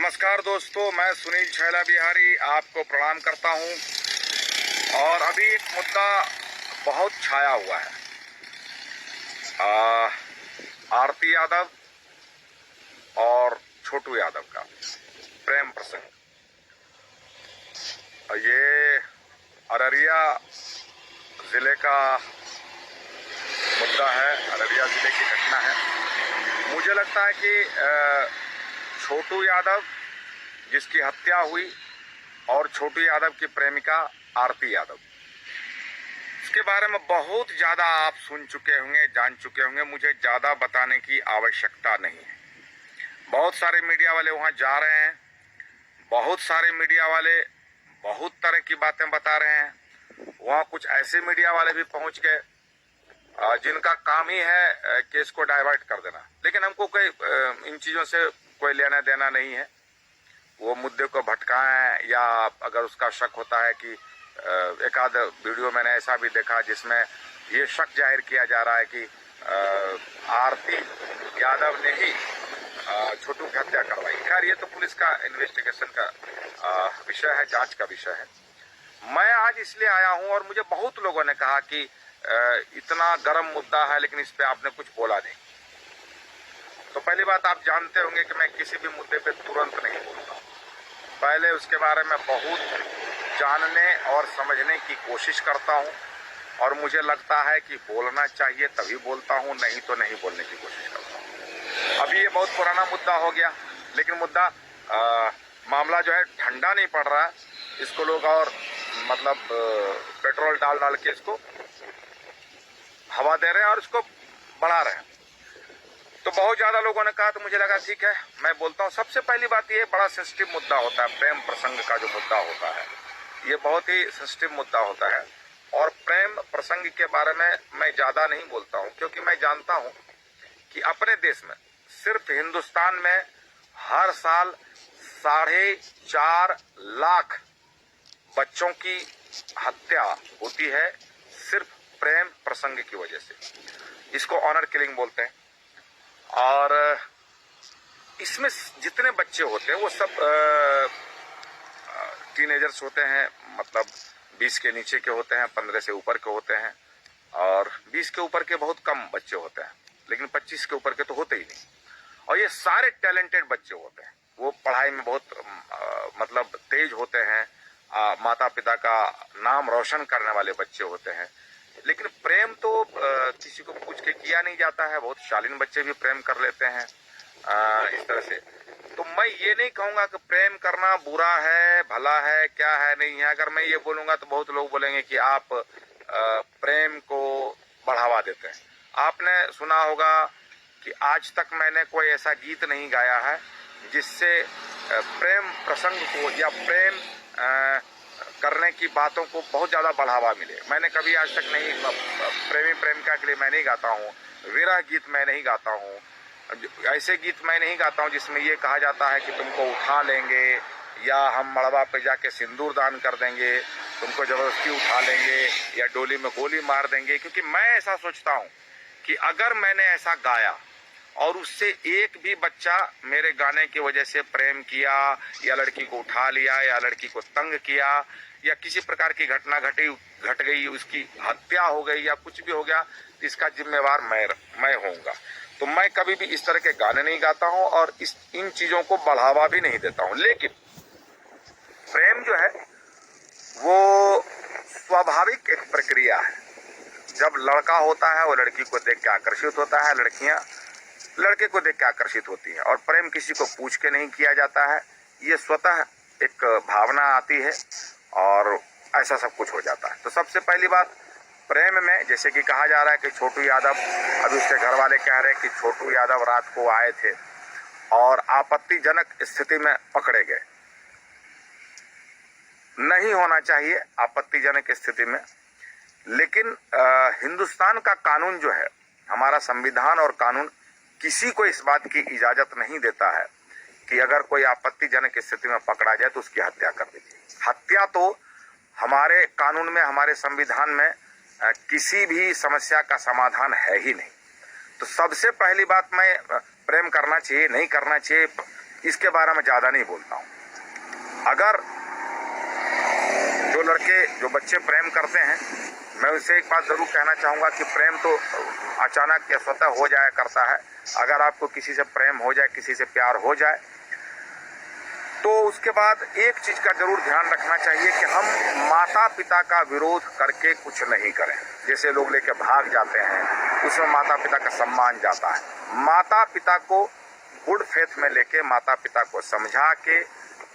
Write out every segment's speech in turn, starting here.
नमस्कार दोस्तों, मैं सुनील छैला बिहारी आपको प्रणाम करता हूं। और अभी एक मुद्दा बहुत छाया हुआ है, आरती यादव और छोटू यादव का प्रेम प्रसंग। ये अररिया जिले का मुद्दा है, अररिया जिले की घटना है। मुझे लगता है कि छोटू यादव जिसकी हत्या हुई और छोटू यादव की प्रेमिका आरती यादव, इसके बारे में बहुत ज़्यादा आप सुन चुके होंगे, जान चुके होंगे। मुझे ज़्यादा बताने की आवश्यकता नहीं है। बहुत सारे मीडिया वाले वहाँ जा रहे हैं, बहुत सारे मीडिया वाले बहुत तरह की बातें बता रहे हैं। वहाँ कुछ ऐसे मीडिया वाले भी पहुँच गए जिनका काम ही है केस को डाइवर्ट कर देना। लेकिन हमको कोई इन चीज़ों से कोई लेना देना नहीं है। वो मुद्दे को भटकाएं, या अगर उसका शक होता है कि एक आध वीडियो मैंने ऐसा भी देखा जिसमें ये शक जाहिर किया जा रहा है कि आरती यादव ने ही छोटू की हत्या करवाई। खैर, ये तो पुलिस का इन्वेस्टिगेशन का विषय है, जांच का विषय है। मैं आज इसलिए आया हूं और मुझे बहुत लोगों ने कहा कि इतना गर्म मुद्दा है लेकिन इस पे आपने कुछ बोला नहीं। तो पहली बात, आप जानते होंगे कि मैं किसी भी मुद्दे पे तुरंत नहीं बोलता। पहले उसके बारे में बहुत जानने और समझने की कोशिश करता हूं, और मुझे लगता है कि बोलना चाहिए तभी बोलता हूं, नहीं तो नहीं बोलने की कोशिश करता हूं। अभी ये बहुत पुराना मुद्दा हो गया, लेकिन मुद्दा मामला जो है ठंडा नहीं पड़ रहा है। इसको लोग और मतलब पेट्रोल डाल डाल के इसको हवा दे रहे हैं और इसको बढ़ा रहे हैं। तो बहुत ज्यादा लोगों ने कहा, तो मुझे लगा ठीक है मैं बोलता हूँ। सबसे पहली बात, ये बड़ा सेंसिटिव मुद्दा होता है। प्रेम प्रसंग का जो मुद्दा होता है ये बहुत ही सेंसिटिव मुद्दा होता है, और प्रेम प्रसंग के बारे में मैं ज्यादा नहीं बोलता हूँ, क्योंकि मैं जानता हूँ कि अपने देश में सिर्फ हिंदुस्तान में हर साल 4.5 लाख बच्चों की हत्या होती है सिर्फ प्रेम प्रसंग की वजह से। इसको ऑनर किलिंग बोलते हैं। और इसमें जितने बच्चे होते हैं वो सब टीनेजर्स होते हैं, मतलब 20 के नीचे के होते हैं, 15 से ऊपर के होते हैं, और 20 के ऊपर के बहुत कम बच्चे होते हैं, लेकिन 25 के ऊपर के तो होते ही नहीं। और ये सारे टैलेंटेड बच्चे होते हैं, वो पढ़ाई में बहुत मतलब तेज होते हैं, माता पिता का नाम रोशन करने वाले बच्चे होते हैं। लेकिन प्रेम तो किसी को पूछ के किया नहीं जाता है। बहुत शालीन बच्चे भी प्रेम कर लेते हैं इस तरह से। तो मैं ये नहीं कहूंगा कि प्रेम करना बुरा है, भला है, क्या है, नहीं है। अगर मैं ये बोलूंगा तो बहुत लोग बोलेंगे कि आप प्रेम को बढ़ावा देते हैं। आपने सुना होगा कि आज तक मैंने कोई ऐसा गीत नहीं गाया है जिससे प्रेम प्रसंग को या प्रेम करने की बातों को बहुत ज्यादा बढ़ावा मिले। मैंने कभी आज तक नहीं, प्रेमी प्रेमिका के लिए मैं नहीं गाता हूँ, विरह गीत मैं नहीं गाता हूँ, ऐसे गीत मैं नहीं गाता हूँ जिसमें ये कहा जाता है कि तुमको उठा लेंगे या हम मड़वा पे जाके सिंदूर दान कर देंगे, तुमको जबरदस्ती उठा लेंगे या डोली में गोली मार देंगे। क्योंकि मैं ऐसा सोचता हूँ कि अगर मैंने ऐसा गाया और उससे एक भी बच्चा मेरे गाने की वजह से प्रेम किया, या लड़की को उठा लिया, या लड़की को तंग किया, या किसी प्रकार की घटना घट गई, उसकी हत्या हो गई या कुछ भी हो गया, तो इसका जिम्मेवार मैं होऊंगा। तो मैं कभी भी इस तरह के गाने नहीं गाता हूं और इन चीजों को बढ़ावा भी नहीं देता हूं। लेकिन प्रेम जो है वो स्वाभाविक एक प्रक्रिया है। जब लड़का होता है वो लड़की को देख के आकर्षित होता है, लड़कियां लड़के को देख के आकर्षित होती है, और प्रेम किसी को पूछ के नहीं किया जाता है। ये स्वतः एक भावना आती है और ऐसा सब कुछ हो जाता है। तो सबसे पहली बात, प्रेम में जैसे कि कहा जा रहा है कि छोटू यादव, अभी उसके घर वाले कह रहे हैं कि छोटू यादव रात को आए थे और आपत्तिजनक स्थिति में पकड़े गए। नहीं होना चाहिए आपत्तिजनक स्थिति में, लेकिन हिंदुस्तान का कानून जो है, हमारा संविधान और कानून किसी को इस बात की इजाजत नहीं देता है कि अगर कोई आपत्तिजनक स्थिति में पकड़ा जाए तो उसकी हत्या कर दीजिए। हत्या तो हमारे कानून में, हमारे संविधान में किसी भी समस्या का समाधान है ही नहीं। तो सबसे पहली बात, मैं प्रेम करना चाहिए नहीं करना चाहिए इसके बारे में ज़्यादा नहीं बोलता हूँ। अगर जो बच्चे प्रेम करते हैं, मैं उनसे एक बात ज़रूर कहना चाहूँगा कि प्रेम तो अचानक या स्वतः हो जाया करता है। अगर आपको किसी से प्रेम हो जाए, किसी से प्यार हो जाए, तो उसके बाद एक चीज़ का जरूर ध्यान रखना चाहिए कि हम माता पिता का विरोध करके कुछ नहीं करें। जैसे लोग लेके भाग जाते हैं, उसमें माता पिता का सम्मान जाता है। माता पिता को गुड फेथ में लेके, माता पिता को समझा के,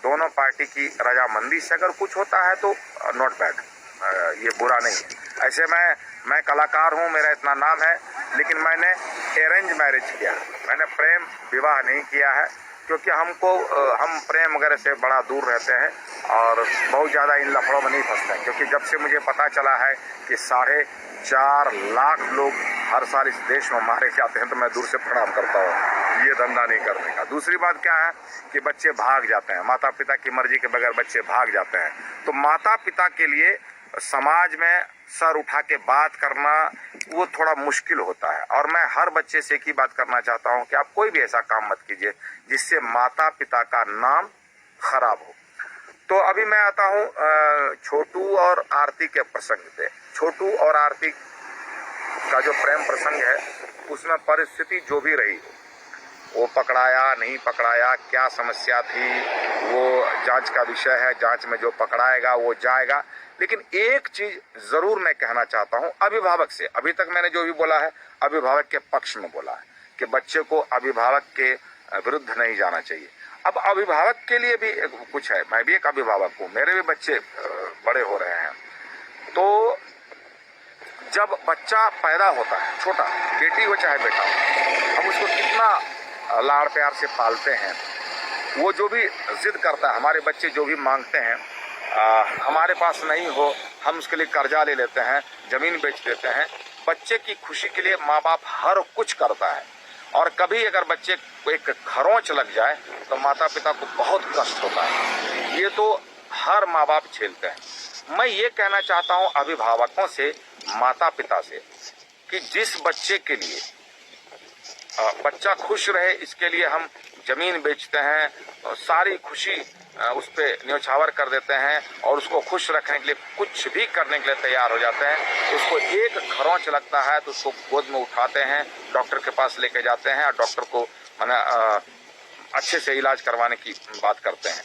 दोनों पार्टी की रजामंदी से अगर कुछ होता है तो नॉट बैड, ये बुरा नहीं है। ऐसे मैं कलाकार हूँ, मेरा इतना नाम है, लेकिन मैंने अरेंज मैरिज किया, मैंने प्रेम विवाह नहीं किया है, क्योंकि हम प्रेम वगैरह से बड़ा दूर रहते हैं और बहुत ज़्यादा इन लफड़ों में नहीं फंसते हैं। क्योंकि जब से मुझे पता चला है कि 4.5 लाख लोग हर साल इस देश में मारे जाते हैं, तो मैं दूर से प्रणाम करता हूँ ये धंधा नहीं करने का। दूसरी बात क्या है कि बच्चे भाग जाते हैं, माता पिता की मर्जी के बगैर बच्चे भाग जाते हैं। तो माता पिता के लिए समाज में सर उठा के बात करना वो थोड़ा मुश्किल होता है। और मैं हर बच्चे से एक ही बात करना चाहता हूं कि आप कोई भी ऐसा काम मत कीजिए जिससे माता पिता का नाम खराब हो। तो अभी मैं आता हूं छोटू और आरती के प्रसंग पे। छोटू और आरती का जो प्रेम प्रसंग है, उसमें परिस्थिति जो भी रही, वो पकड़ाया नहीं पकड़ाया, क्या समस्या थी, वो जांच का विषय है। जांच में जो पकड़ाएगा वो जाएगा। लेकिन एक चीज जरूर मैं कहना चाहता हूं अभिभावक से। अभी तक मैंने जो भी बोला है अभिभावक के पक्ष में बोला है कि बच्चे को अभिभावक के विरुद्ध नहीं जाना चाहिए। अब अभिभावक के लिए भी कुछ है। मैं भी एक अभिभावक हूं, मेरे भी बच्चे बड़े हो रहे हैं। तो जब बच्चा पैदा होता है, छोटा, बेटी हो चाहे बेटा हो, हम उसको कितना लाड़ प्यार से पालते हैं। वो जो भी जिद करता है, हमारे बच्चे जो भी मांगते हैं, हमारे पास नहीं हो, हम उसके लिए कर्जा ले लेते हैं, जमीन बेच देते हैं। बच्चे की खुशी के लिए माँ बाप हर कुछ करता है। और कभी अगर बच्चे को एक खरोंच लग जाए तो माता पिता को बहुत कष्ट होता है। ये तो हर माँ बाप झेलते हैं। मैं ये कहना चाहता हूँ अभिभावकों से, माता पिता से, कि जिस बच्चे के लिए बच्चा खुश रहे, इसके लिए हम जमीन बेचते हैं, सारी खुशी उस पर न्यौछावर कर देते हैं और उसको खुश रखने के लिए कुछ भी करने के लिए तैयार हो जाते हैं। उसको एक खरोंच लगता है तो उसको गोद में उठाते हैं, डॉक्टर के पास लेके जाते हैं और डॉक्टर को अच्छे से इलाज करवाने की बात करते हैं।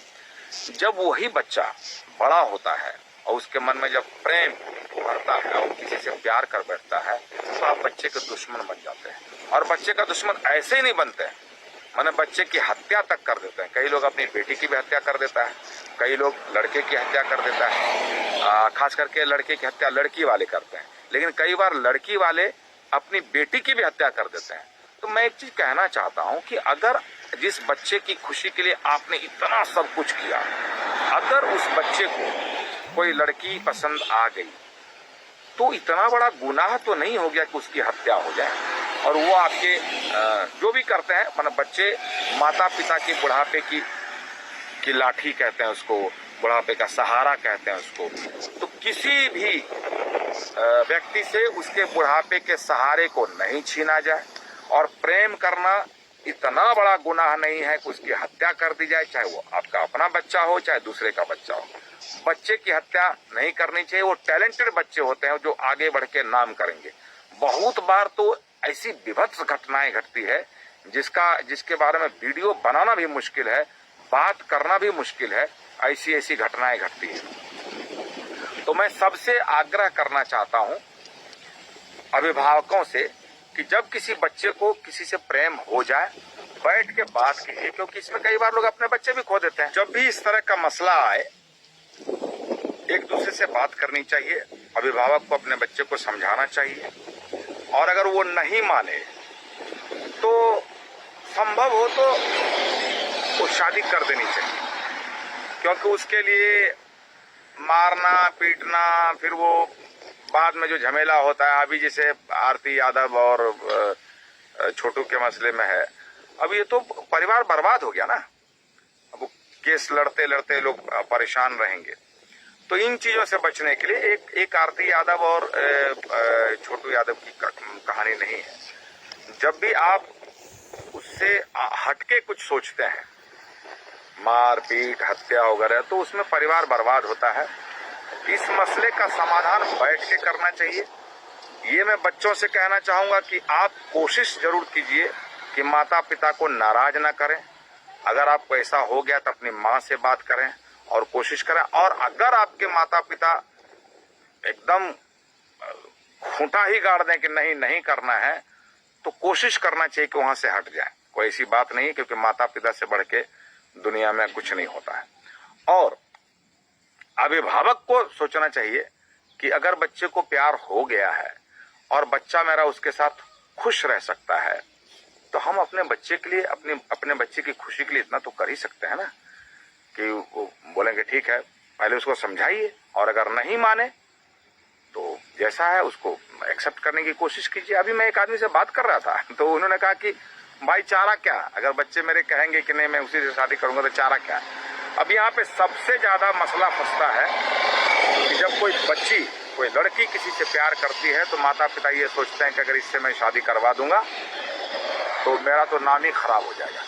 जब वही बच्चा बड़ा होता है और उसके मन में जब प्रेम भरता है और किसी से प्यार कर बैठता है, तो आप बच्चे के दुश्मन बन जाते हैं। और बच्चे का दुश्मन ऐसे ही नहीं बनते हैं, माने बच्चे की हत्या तक कर देते हैं। कई लोग अपनी बेटी की भी हत्या कर देता है, कई लोग लड़के की हत्या कर देता है। खास करके लड़के की हत्या लड़की वाले करते हैं, लेकिन कई बार लड़की वाले अपनी बेटी की भी हत्या कर देते हैं। तो मैं एक चीज कहना चाहता हूं कि अगर जिस बच्चे की खुशी के लिए आपने इतना सब कुछ किया, अगर उस बच्चे को कोई लड़की पसंद आ गई, तो इतना बड़ा गुनाह तो नहीं हो गया कि उसकी हत्या हो जाए। और वो आपके जो भी करते हैं, मतलब बच्चे माता पिता की बुढ़ापे की लाठी कहते हैं उसको, बुढ़ापे का सहारा कहते हैं उसको। तो किसी भी व्यक्ति से उसके बुढ़ापे के सहारे को नहीं छीना जाए। और प्रेम करना इतना बड़ा गुनाह नहीं है कि उसकी हत्या कर दी जाए, चाहे वो आपका अपना बच्चा हो चाहे दूसरे का बच्चा हो। बच्चे की हत्या नहीं करनी चाहिए। वो टैलेंटेड बच्चे होते हैं जो आगे बढ़ के नाम करेंगे। बहुत बार तो ऐसी विभत्स घटनाएं घटती है जिसके बारे में वीडियो बनाना भी मुश्किल है, बात करना भी मुश्किल है। ऐसी घटनाएं घटती है। तो मैं सबसे आग्रह करना चाहता हूं अभिभावकों से कि जब किसी बच्चे को किसी से प्रेम हो जाए, बैठ के बात कीजिए, क्योंकि इसमें कई बार लोग अपने बच्चे भी खो देते हैं। जब भी इस तरह का मसला आए, एक दूसरे से बात करनी चाहिए। अभिभावक को अपने बच्चे को समझाना चाहिए, और अगर वो नहीं माने तो संभव हो तो वो शादी कर देनी चाहिए। क्योंकि उसके लिए मारना पीटना, फिर वो बाद में जो झमेला होता है, अभी जैसे आरती यादव और छोटू के मसले में है, अब ये तो परिवार बर्बाद हो गया ना। अब केस लड़ते लड़ते लोग परेशान रहेंगे। तो इन चीजों से बचने के लिए एक आरती यादव और छोटू यादव की कहानी नहीं है। जब भी आप उससे हटके कुछ सोचते हैं मार पीट हत्या वगैरह, तो उसमें परिवार बर्बाद होता है। इस मसले का समाधान बैठ के करना चाहिए। ये मैं बच्चों से कहना चाहूंगा कि आप कोशिश जरूर कीजिए कि माता पिता को नाराज ना करें। अगर आपको ऐसा हो गया तो अपनी माँ से बात करें और कोशिश करें। और अगर आपके माता पिता एकदम खूंटा ही गाड़ दें कि नहीं नहीं करना है, तो कोशिश करना चाहिए कि वहां से हट जाए। कोई ऐसी बात नहीं, क्योंकि माता पिता से बढ़ के दुनिया में कुछ नहीं होता है। और अभिभावक को सोचना चाहिए कि अगर बच्चे को प्यार हो गया है और बच्चा मेरा उसके साथ खुश रह सकता है, तो हम अपने बच्चे के लिए, अपने बच्चे की खुशी के लिए इतना तो कर ही सकते हैं ना, कि वो बोलेंगे ठीक है, पहले उसको समझाइए, और अगर नहीं माने तो जैसा है उसको एक्सेप्ट करने की कोशिश कीजिए। अभी मैं एक आदमी से बात कर रहा था, तो उन्होंने कहा कि भाई चारा क्या, अगर बच्चे मेरे कहेंगे कि नहीं मैं उसी से शादी करूंगा तो चारा क्या। अब यहाँ पे सबसे ज्यादा मसला फंसता है कि जब कोई बच्ची, कोई लड़की किसी से प्यार करती है, तो माता पिता ये सोचते हैं कि अगर इससे मैं शादी करवा दूंगा तो मेरा तो नाम ही खराब हो जाएगा,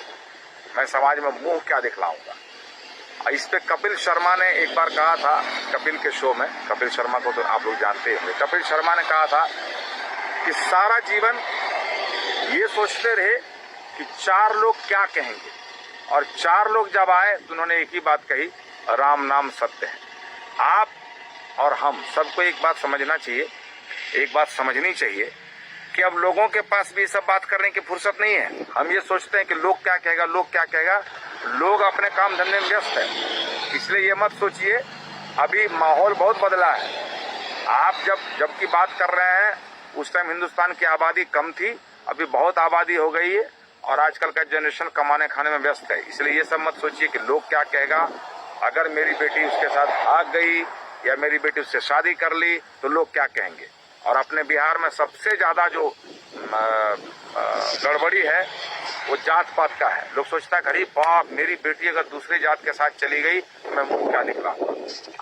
मैं समाज में मुंह क्या दिखलाऊंगा। इस पे कपिल शर्मा ने एक बार कहा था, कपिल के शो में, कपिल शर्मा को तो आप लोग जानते होंगे, कपिल शर्मा ने कहा था कि सारा जीवन ये सोचते रहे कि 4 लोग क्या कहेंगे, और 4 लोग जब आए तो उन्होंने एक ही बात कही, राम नाम सत्य है। आप और हम सबको एक बात समझना चाहिए, एक बात समझनी चाहिए कि अब लोगों के पास भी ये सब बात करने की फुर्सत नहीं है। हम ये सोचते हैं कि लोग क्या कहेगा, लोग क्या कहेगा। लोग अपने काम धंधे में व्यस्त है, इसलिए ये मत सोचिए। अभी माहौल बहुत बदला है। आप जब की बात कर रहे हैं उस टाइम हिंदुस्तान की आबादी कम थी, अभी बहुत आबादी हो गई है, और आजकल का जनरेशन कमाने खाने में व्यस्त है। इसलिए ये सब मत सोचिए कि लोग क्या कहेगा। अगर मेरी बेटी उसके साथ भाग गई या मेरी बेटी उससे शादी कर ली तो लोग क्या कहेंगे। और अपने बिहार में सबसे ज्यादा जो गड़बड़ी है वो जात पात का है। लोग सोचता है अरे बाप, मेरी बेटी अगर दूसरी जात के साथ चली गई तो मैं मुंह क्या निकला।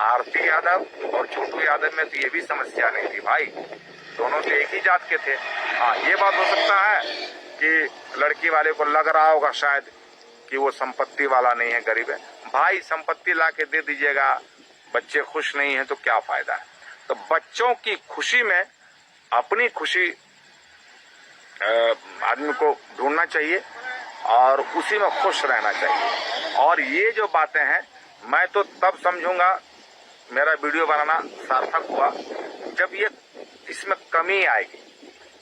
आरती यादव और छोटू यादव में तो ये भी समस्या नहीं थी भाई, दोनों तो एक ही जात के थे। हाँ, ये बात हो सकता है कि लड़की वाले को लग रहा होगा शायद कि वो संपत्ति वाला नहीं है, गरीब है। भाई संपत्ति ला के दे दीजिएगा, बच्चे खुश नहीं है तो क्या फायदा है। तो बच्चों की खुशी में अपनी खुशी आदमी को ढूंढना चाहिए और उसी में खुश रहना चाहिए। और ये जो बातें हैं, मैं तो तब समझूंगा मेरा वीडियो बनाना सार्थक हुआ जब ये इसमें कमी आएगी।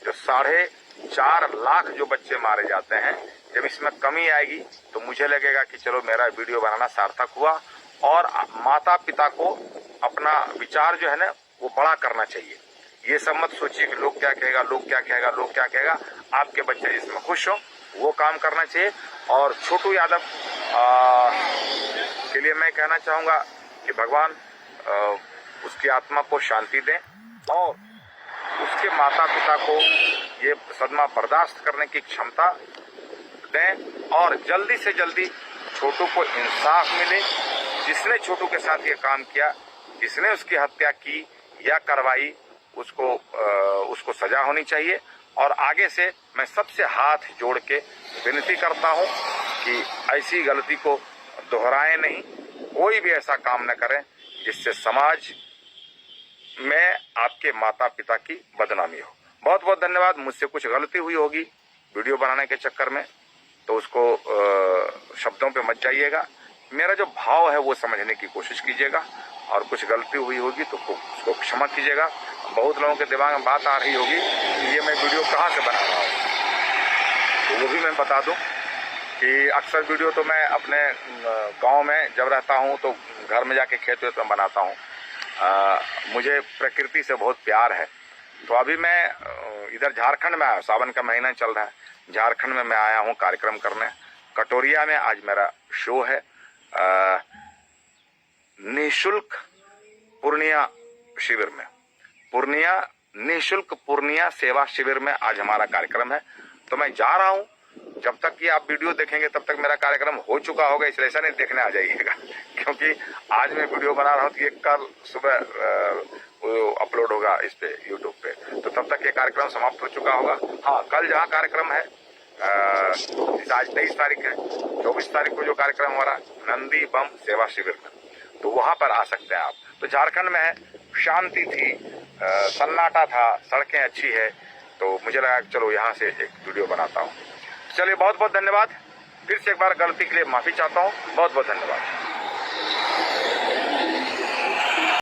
जो 4.5 लाख जो बच्चे मारे जाते हैं, जब इसमें कमी आएगी तो मुझे लगेगा कि चलो मेरा वीडियो बनाना सार्थक हुआ। और माता पिता को अपना विचार जो है ना वो बड़ा करना चाहिए। ये सब मत सोचिए कि लोग क्या कहेगा, लोग क्या कहेगा, लोग क्या कहेगा। आपके बच्चे जिसमें खुश हो वो काम करना चाहिए। और छोटू यादव के लिए मैं कहना चाहूंगा कि भगवान उसकी आत्मा को शांति दें और उसके माता पिता को ये सदमा बर्दाश्त करने की क्षमता दें, और जल्दी से जल्दी छोटू को इंसाफ मिले। जिसने छोटू के साथ ये काम किया, जिसने उसकी हत्या की या करवाई, उसको सजा होनी चाहिए। और आगे से मैं सबसे हाथ जोड़ के विनती करता हूं कि ऐसी गलती को दोहराएं नहीं, कोई भी ऐसा काम न करें जिससे समाज में आपके माता पिता की बदनामी हो। बहुत बहुत धन्यवाद। मुझसे कुछ गलती हुई होगी वीडियो बनाने के चक्कर में तो उसको शब्दों पे मत जाइएगा। मेरा जो भाव है वो समझने की कोशिश कीजिएगा, और कुछ गलती हुई होगी तो उसको क्षमा कीजिएगा। बहुत लोगों के दिमाग में बात आ रही होगी कि ये मैं वीडियो कहाँ से बना रहा हूँ, तो वो भी मैं बता दूं कि अक्सर वीडियो तो मैं अपने गांव में जब रहता हूँ तो घर में जाके खेत वेत में बनाता हूँ। मुझे प्रकृति से बहुत प्यार है। तो अभी मैं इधर झारखंड में आया, सावन का महीना चल रहा है, झारखंड में मैं आया हूँ कार्यक्रम करने। कटोरिया में आज मेरा शो है। निःशुल्क पूर्णिया शिविर में, निःशुल्क पूर्णिया सेवा शिविर में आज हमारा कार्यक्रम है। तो मैं जा रहा हूं। जब तक कि आप वीडियो देखेंगे तब तक मेरा कार्यक्रम हो चुका होगा, इसलिए ऐसा नहीं देखने आ जाइएगा क्योंकि आज मैं वीडियो बना रहा हूं तो ये कल सुबह अपलोड होगा इस पे यूट्यूब पे, तो तब तक ये कार्यक्रम समाप्त हो चुका होगा। हाँ, कल जहाँ कार्यक्रम है आज 23 तारीख है, 24 तारीख को जो कार्यक्रम हो रहा है नंदी बम सेवा शिविर में, तो वहां पर आ सकते हैं आप। तो झारखंड में शांति थी, सन्नाटा था, सड़कें अच्छी है, तो मुझे लगा चलो यहाँ से एक वीडियो बनाता हूँ। चलिए बहुत बहुत धन्यवाद। फिर से एक बार गलती के लिए माफी चाहता हूँ। बहुत बहुत धन्यवाद।